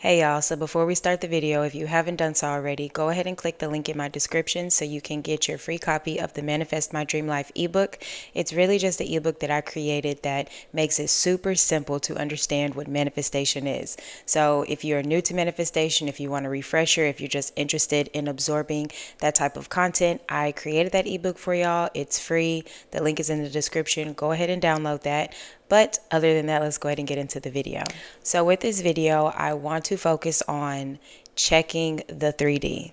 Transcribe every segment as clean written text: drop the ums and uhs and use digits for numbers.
Hey y'all, so before we start the video, if you haven't done so already, go ahead and click the link in my description so you can get your free copy of the Manifest My Dream Life ebook. It's really just the ebook that I created that makes it super simple to understand what manifestation is. So if you're new to manifestation, if you want a refresher, if you're just interested in absorbing that type of content, I created that ebook for y'all. It's free. The link is in the description. Go ahead and download that. But other than that, let's go ahead and get into the video. So with this video, I want to focus on checking the 3D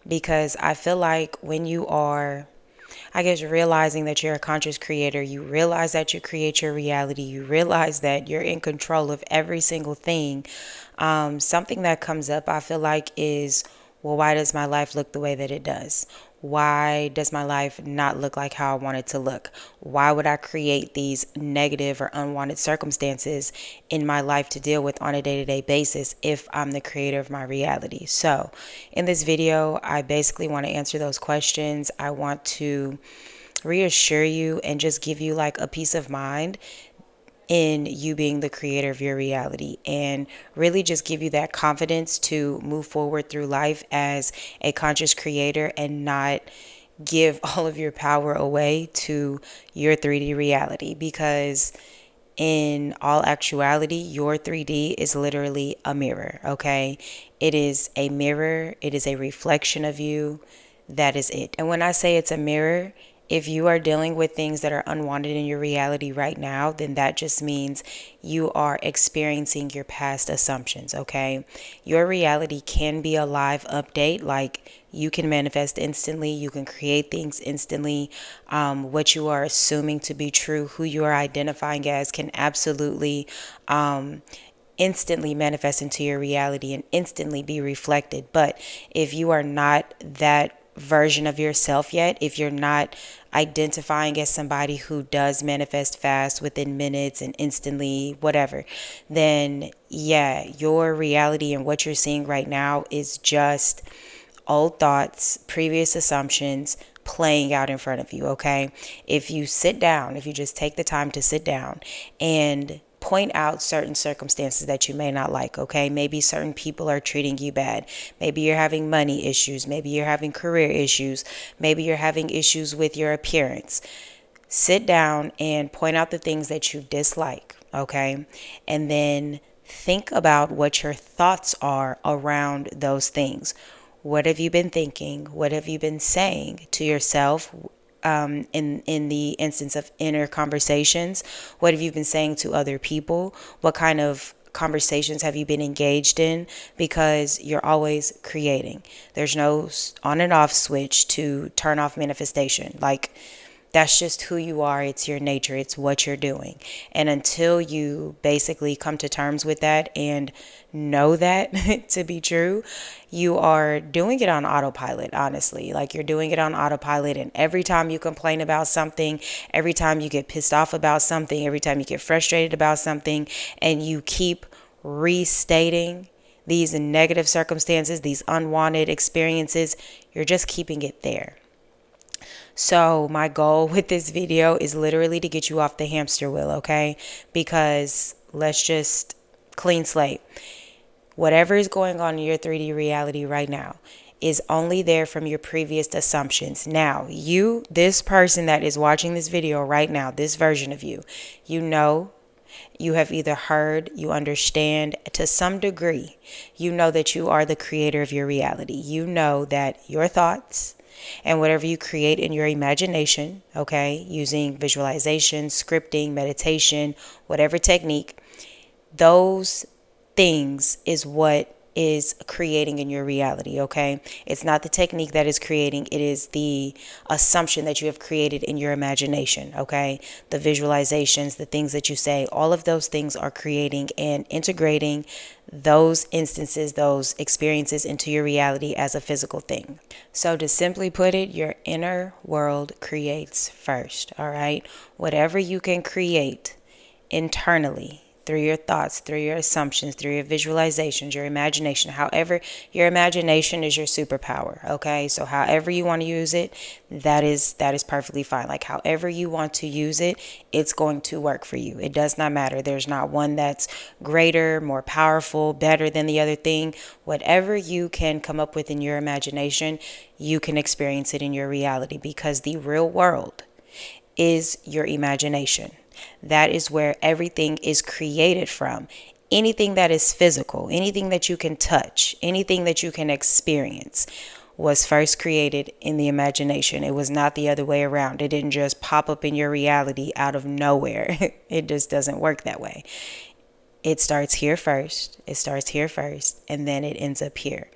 because I feel like when you are, realizing that you're a conscious creator, you realize that you create your reality, you realize that you're in control of every single thing. Something that comes up, I feel like, is, well, why does my life look the way that it does? Why does my life not look like how I want it to look? Why would I create these negative or unwanted circumstances in my life to deal with on a day-to-day basis if I'm the creator of my reality? So in this video, I basically want to answer those questions. I want to reassure you and just give you like a peace of mind in you being the creator of your reality, and really just give you that confidence to move forward through life as a conscious creator and not give all of your power away to your 3D reality, because in all actuality, your 3D is literally a mirror, okay? It is a mirror, it is a reflection of you. That is it. And when I say it's a mirror, if you are dealing with things that are unwanted in your reality right now, then that just means you are experiencing your past assumptions, okay? Your reality can be a live update, like you can manifest instantly, you can create things instantly. What you are assuming to be true, who you are identifying as, can absolutely instantly manifest into your reality and instantly be reflected. But if you are not that version of yourself yet, if you're not identifying as somebody who does manifest fast within minutes and instantly, whatever, then yeah, your reality and what you're seeing right now is just old thoughts, previous assumptions playing out in front of you, okay? If you sit down, if you just take the time to sit down and point out certain circumstances that you may not like, okay? Maybe certain people are treating you bad. Maybe you're having money issues. Maybe you're having career issues. Maybe you're having issues with your appearance. Sit down and point out the things that you dislike, okay? And then think about what your thoughts are around those things. What have you been thinking? What have you been saying to yourself? In the instance of inner conversations, what have you been saying to other people? What kind of conversations have you been engaged in? Because you're always creating. There's no on and off switch to turn off manifestation. Like, that's just who you are. It's your nature. It's what you're doing. And until you basically come to terms with that and know that to be true, you are doing it on autopilot, honestly. Like, you're doing it on autopilot. And every time you complain about something, every time you get pissed off about something, every time you get frustrated about something, and you keep restating these negative circumstances, these unwanted experiences, you're just keeping it there. So my goal with this video is literally to get you off the hamster wheel, okay? Because let's just clean slate. Whatever is going on in your 3D reality right now is only there from your previous assumptions. Now, you, this person that is watching this video right now, this version of you, you know, you have either heard, you understand to some degree, you know that you are the creator of your reality. You know that your thoughts and whatever you create in your imagination, okay, using visualization, scripting, meditation, whatever technique, those things is what is creating in your reality, okay? It's not the technique that is creating, it is the assumption that you have created in your imagination, okay? The visualizations, the things that you say, all of those things are creating and integrating those instances, those experiences into your reality as a physical thing. So to simply put it, your inner world creates first, all right? Whatever you can create internally, through your thoughts, through your assumptions, through your visualizations, your imagination. However, your imagination is your superpower, okay? So however you want to use it, that is perfectly fine. Like however you want to use it, it's going to work for you. It does not matter. There's not one that's greater, more powerful, better than the other thing. Whatever you can come up with in your imagination, you can experience it in your reality, because the real world is your imagination. That is where everything is created from. Anything that is physical, anything that you can touch, anything that you can experience was first created in the imagination. It was not the other way around. It didn't just pop up in your reality out of nowhere. It just doesn't work that way. It starts here first. It starts here first, and then it ends up here.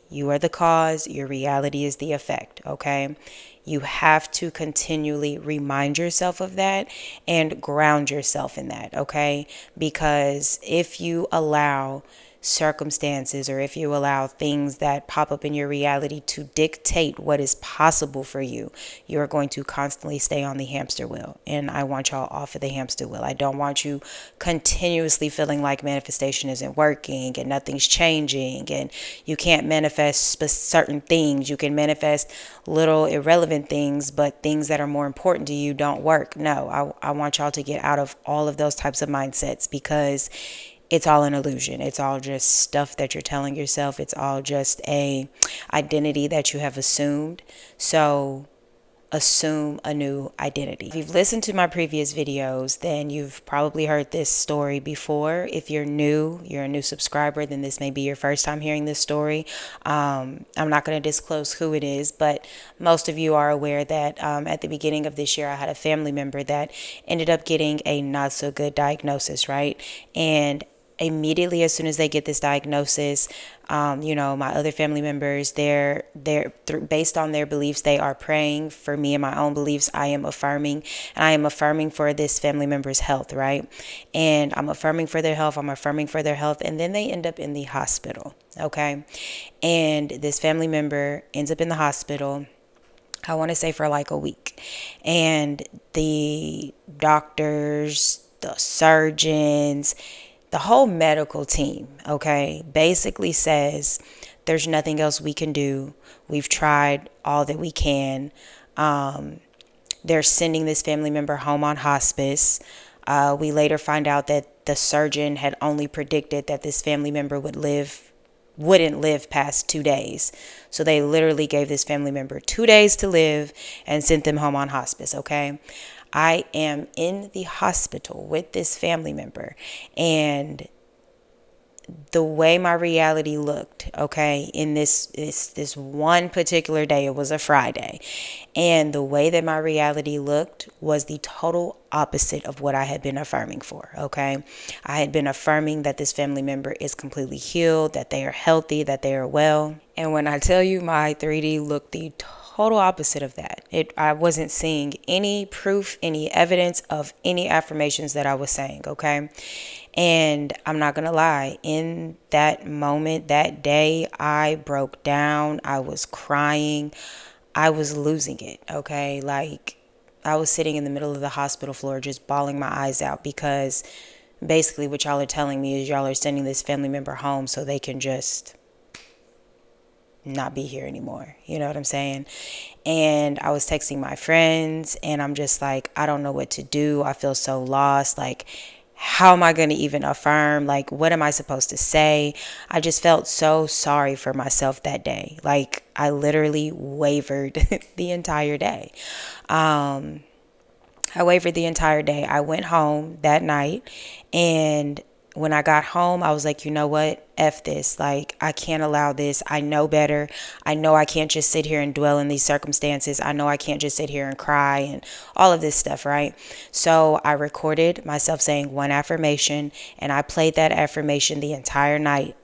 You are the cause, your reality is the effect, okay? You have to continually remind yourself of that and ground yourself in that, okay? Because if you allow circumstances, or if you allow things that pop up in your reality to dictate what is possible for you, you're going to constantly stay on the hamster wheel. And I want y'all off of the hamster wheel. I don't want you continuously feeling like manifestation isn't working and nothing's changing and you can't manifest certain things. You can manifest little irrelevant things, but things that are more important to you don't work. No, I want y'all to get out of all of those types of mindsets, because it's all an illusion. It's all just stuff that you're telling yourself. It's all just a identity that you have assumed. So assume a new identity. If you've listened to my previous videos, then you've probably heard this story before. If you're a new subscriber, then this may be your first time hearing this story. I'm not going to disclose who it is, but most of you are aware that at the beginning of this year, I had a family member that ended up getting a not so good diagnosis, right? And immediately as soon as they get this diagnosis, my other family members, they're based on their beliefs, they are praying for me and my own beliefs. I am affirming for this family member's health, right? And I'm affirming for their health. And then they end up in the hospital, okay? And this family member ends up in the hospital, I want to say for like a week. And the doctors, the surgeons, the whole medical team, okay, basically says there's nothing else we can do. We've tried all that we can. They're sending this family member home on hospice. We later find out that the surgeon had only predicted that this family member wouldn't live past 2 days. So they literally gave this family member 2 days to live and sent them home on hospice, okay? I am in the hospital with this family member, and the way my reality looked, okay, in this one particular day, it was a Friday, and the way that my reality looked was the total opposite of what I had been affirming for, okay? I had been affirming that this family member is completely healed, that they are healthy, that they are well. And when I tell you my 3D looked the total opposite of that. I wasn't seeing any proof, any evidence of any affirmations that I was saying, okay? And I'm not going to lie, in that moment, that day, I broke down. I was crying. I was losing it, okay? Like, I was sitting in the middle of the hospital floor just bawling my eyes out, because basically what y'all are telling me is y'all are sending this family member home so they can just not be here anymore. You know what I'm saying? And I was texting my friends, and I'm just like, I don't know what to do. I feel so lost. Like, how am I going to even affirm? Like, what am I supposed to say? I just felt so sorry for myself that day. Like, I literally wavered the entire day. I wavered the entire day. I went home that night, and when I got home, I was like, you know what? F this. Like, I can't allow this. I know better. I know I can't just sit here and dwell in these circumstances. I know I can't just sit here and cry and all of this stuff, right? So I recorded myself saying one affirmation, and I played that affirmation the entire night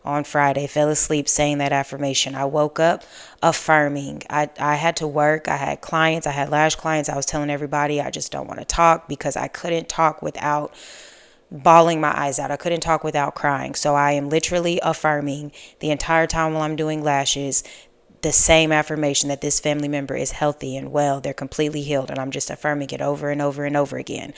on Friday. Fell asleep saying that affirmation. I woke up affirming. I had to work. I had clients. I had lash clients. I was telling everybody I just don't want to talk, because I couldn't talk without bawling my eyes out. I couldn't talk without crying. So I am literally affirming the entire time while I'm doing lashes the same affirmation, that this family member is healthy and well. They're completely healed. And I'm just affirming it over and over and over again.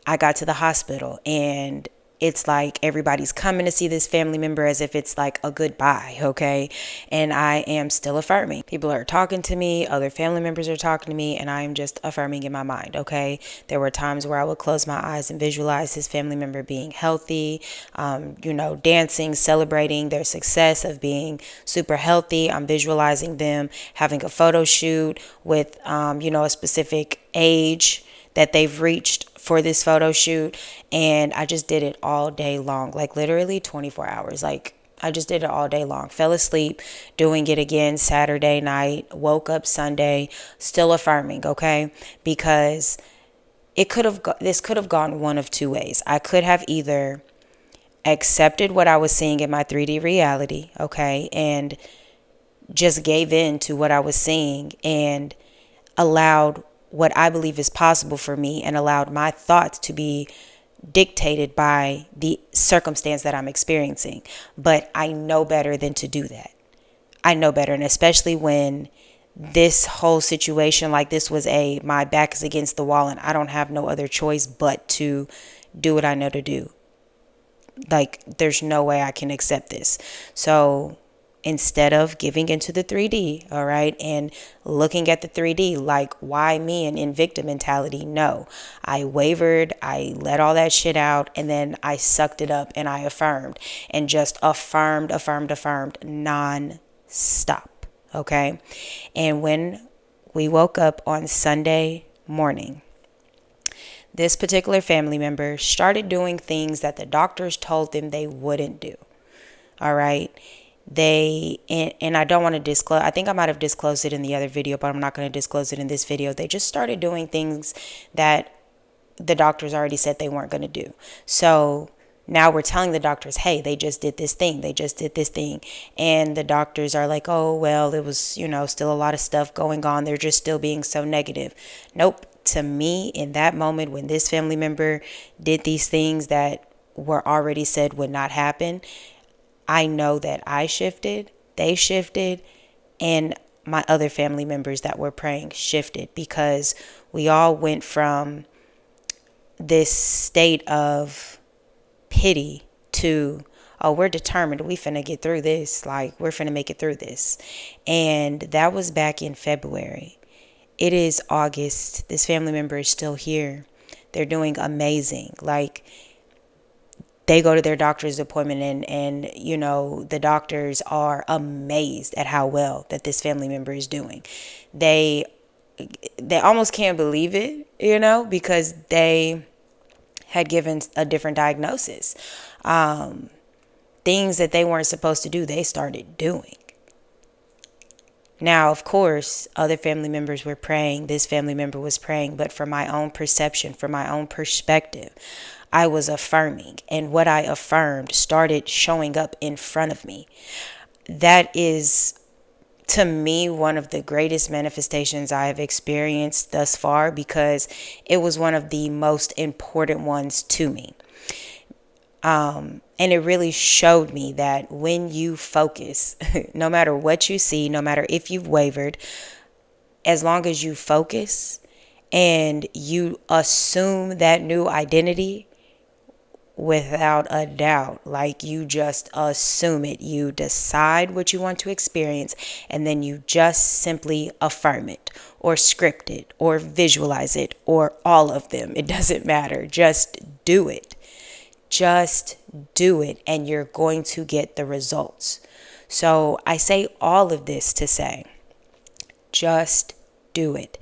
I got to the hospital and it's like everybody's coming to see this family member as if it's like a goodbye, okay? And I am still affirming. People are talking to me, other family members are talking to me, and I am just affirming in my mind, okay? There were times where I would close my eyes and visualize this family member being healthy, dancing, celebrating their success of being super healthy. I'm visualizing them having a photo shoot with, a specific age that they've reached for this photo shoot. And I just did it all day long, like literally 24 hours. Like I just did it all day long. Fell asleep doing it again Saturday night, woke up Sunday, still affirming, okay? Because this could have gone one of two ways. I could have either accepted what I was seeing in my 3D reality, okay, and just gave in to what I was seeing and allowed what I believe is possible for me and allowed my thoughts to be dictated by the circumstance that I'm experiencing. But I know better than to do that. I know better. And especially when this whole situation like this was my back is against the wall and I don't have no other choice but to do what I know to do. Like there's no way I can accept this. So instead of giving into the 3D, all right, and looking at the 3D like, why me, an Invicta mentality? No, I wavered, I let all that shit out, and then I sucked it up and I affirmed and just affirmed non-stop, okay? And when we woke up on Sunday morning, this particular family member started doing things that the doctors told them they wouldn't do, all right? And I don't want to disclose, I think I might have disclosed it in the other video, but I'm not going to disclose it in this video. They just started doing things that the doctors already said they weren't going to do. So now we're telling the doctors, hey, they just did this thing. And the doctors are like, oh, well, it was, still a lot of stuff going on. They're just still being so negative. Nope. To me, in that moment, when this family member did these things that were already said would not happen, I know that I shifted, they shifted, and my other family members that were praying shifted, because we all went from this state of pity to, oh, we're determined, we finna get through this, like we're finna make it through this. And that was back in February. It is August. This family member is still here. They're doing amazing. Like, they go to their doctor's appointment and the doctors are amazed at how well that this family member is doing. They almost can't believe it, because they had given a different diagnosis. Things that they weren't supposed to do, they started doing. Now, of course, other family members were praying. This family member was praying. But from my own perception, from my own perspective, I was affirming. And what I affirmed started showing up in front of me. That is, to me, one of the greatest manifestations I have experienced thus far, because it was one of the most important ones to me. And it really showed me that when you focus, no matter what you see, no matter if you've wavered, as long as you focus and you assume that new identity without a doubt, like you just assume it, you decide what you want to experience, and then you just simply affirm it or script it or visualize it or all of them. It doesn't matter. Just do it. Just do it, and you're going to get the results. So I say all of this to say, just do it.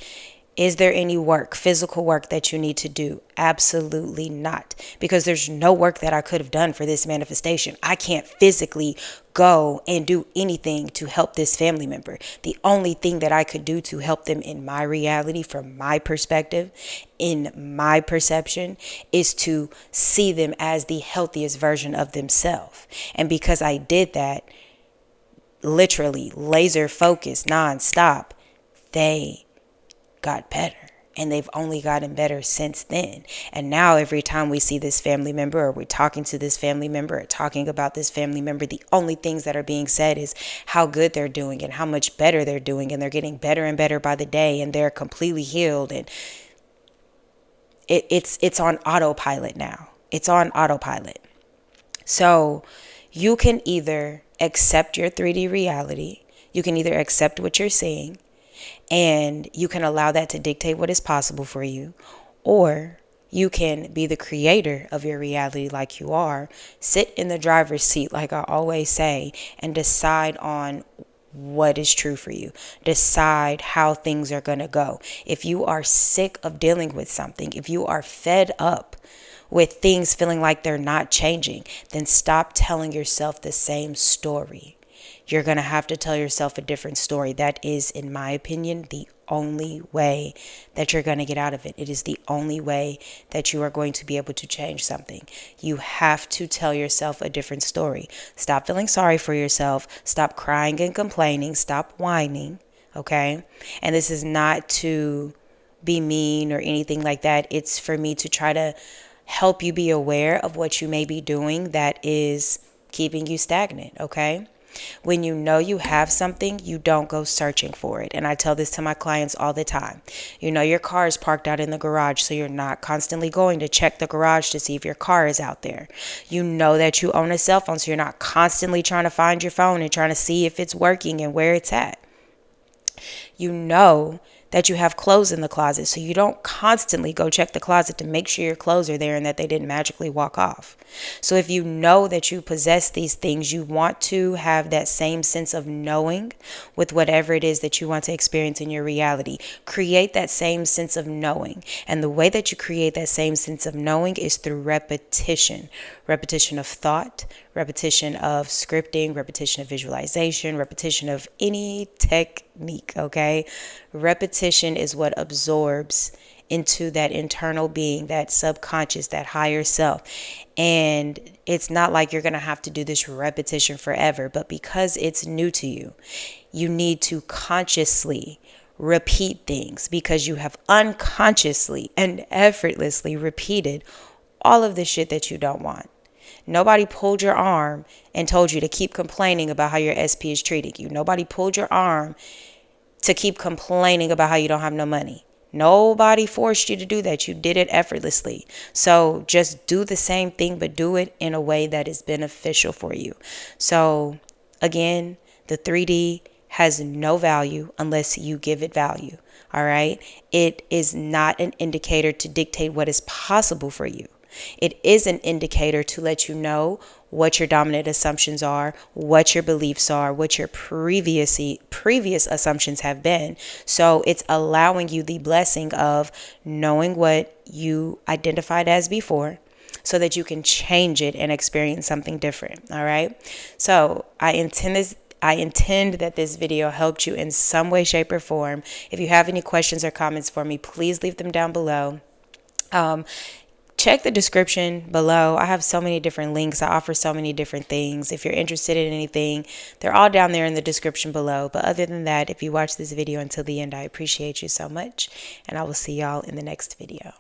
Is there any work, physical work that you need to do? Absolutely not. Because there's no work that I could have done for this manifestation. I can't physically go and do anything to help this family member. The only thing that I could do to help them in my reality, from my perspective, in my perception, is to see them as the healthiest version of themselves. And because I did that, literally laser focused, nonstop, they got better, and they've only gotten better since then. And now every time we see this family member, or we're talking to this family member, or talking about this family member, the only things that are being said is how good they're doing and how much better they're doing, and they're getting better and better by the day, and they're completely healed. And It's on autopilot now. It's on autopilot. So you can either accept your 3D reality, you can either accept what you're seeing, and you can allow that to dictate what is possible for you, or you can be the creator of your reality like you are, sit in the driver's seat like I always say, and decide on what is true for you. Decide how things are going to go. If you are sick of dealing with something, if you are fed up with things feeling like they're not changing, then stop telling yourself the same story. You're going to have to tell yourself a different story. That is, in my opinion, the only way that you're going to get out of it. It is the only way that you are going to be able to change something. You have to tell yourself a different story. Stop feeling sorry for yourself. Stop crying and complaining. Stop whining. Okay? And this is not to be mean or anything like that. It's for me to try to help you be aware of what you may be doing that is keeping you stagnant. Okay? When you know you have something, you don't go searching for it. And I tell this to my clients all the time. You know your car is parked out in the garage, so you're not constantly going to check the garage to see if your car is out there. You know that you own a cell phone, so you're not constantly trying to find your phone and trying to see if it's working and where it's at. You know that you have clothes in the closet, so you don't constantly go check the closet to make sure your clothes are there and that they didn't magically walk off. So if you know that you possess these things, you want to have that same sense of knowing with whatever it is that you want to experience in your reality. Create that same sense of knowing. And the way that you create that same sense of knowing is through repetition. Repetition of thought, repetition of scripting, repetition of visualization, repetition of any technique, okay? Repetition is what absorbs into that internal being, that subconscious, that higher self. And it's not like you're going to have to do this repetition forever, but because it's new to you, you need to consciously repeat things because you have unconsciously and effortlessly repeated all of the shit that you don't want. Nobody pulled your arm and told you to keep complaining about how your SP is treating you. Nobody pulled your arm to keep complaining about how you don't have no money. Nobody forced you to do that. You did it effortlessly. So just do the same thing, but do it in a way that is beneficial for you. So again, the 3D has no value unless you give it value. All right. It is not an indicator to dictate what is possible for you. It is an indicator to let you know what your dominant assumptions are, what your beliefs are, what your previous assumptions have been. So it's allowing you the blessing of knowing what you identified as before so that you can change it and experience something different. All right. So I intend that this video helped you in some way, shape, or form. If you have any questions or comments for me, please leave them down below. Check the description below. I have so many different links. I offer so many different things. If you're interested in anything, they're all down there in the description below. But other than that, if you watch this video until the end, I appreciate you so much. And I will see y'all in the next video.